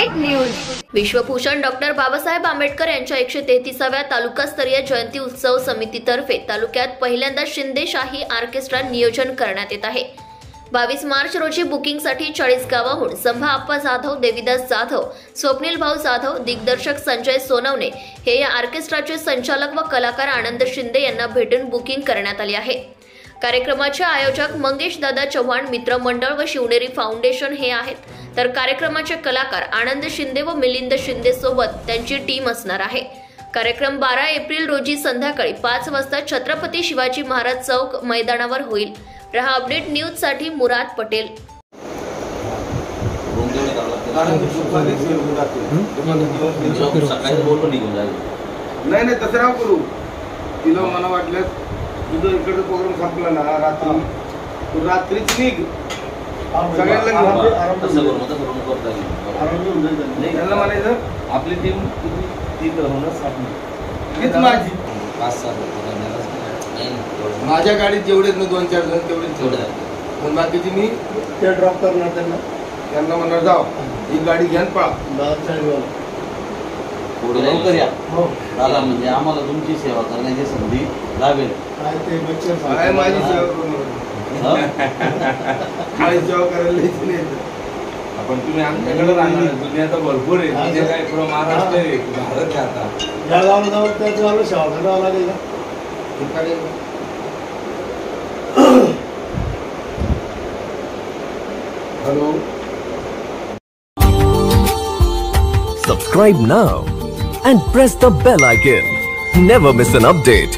Update news. विश्वभूषण doctor Babasaheb Ambedkar यांच्या 133व्या तालुकास्तरीय जयंती उत्सव समितीतर्फे तालुक्यात पहिल्यांदा शिंदे शाही ऑर्केस्ट्रा नियोजन करण्यात येत आहे। 22 मार्च रोजी बुकिंगसाठी 40 गावाहून संभा आप्पा जाधव, देवीदास जाधव, स्वप्नील भाऊ जाधव, दिग्दर्शक संजय सोनवणे हे या ऑर्केस्ट्राचे संचालक व कलाकार आनंद शिंदे यांना भेटून बुकिंग करण्यात आले आहे। कार्यक्रमाचे आयोजक मंगेश दादा चव्हाण मित्र मंडळ व शिवनेरी फाउंडेशन हे आहेत, तर कार्यक्रमाचे कलाकार आनंद शिंदे व मिलिंद शिंदे सोबत त्यांची टीम असणार आहे। कार्यक्रम 12 एप्रिल रोजी संध्याकाळी 5 वाजता छत्रपती शिवाजी महाराज चौक मैदानावर होईल। रहा अपडेट न्यूज साठी मुराद पटेल। नाही तसं राव करू तिला मला वाटलं तुझं इकडे प्रोग्राम संपला ना रात्रीच निघ सगळ्यांना म्हणायचं आपली टीम माझ्या गाडीत जेवढेच ना 2-4 जण तेवढेच पण बाकीची मी ते ड्रॉप करणार त्यांना म्हणणार जाओ ही गाडी घ्या पळा लवकर या दादा, म्हणजे आम्हाला तुमची सेवा करण्याची संधी लाभेल। माझी सेवा करायला आपण तुम्ही आमच्याकडे राहणार दुनिया तर भरपूर आहे, म्हणजे काय पुरा महाराष्ट्र आहे, भारत आहे। आता ज्या गावाला जाऊ त्याच गावाला सेवा करावं लागेल का? Hello, subscribe now and press the bell icon. Never miss an update.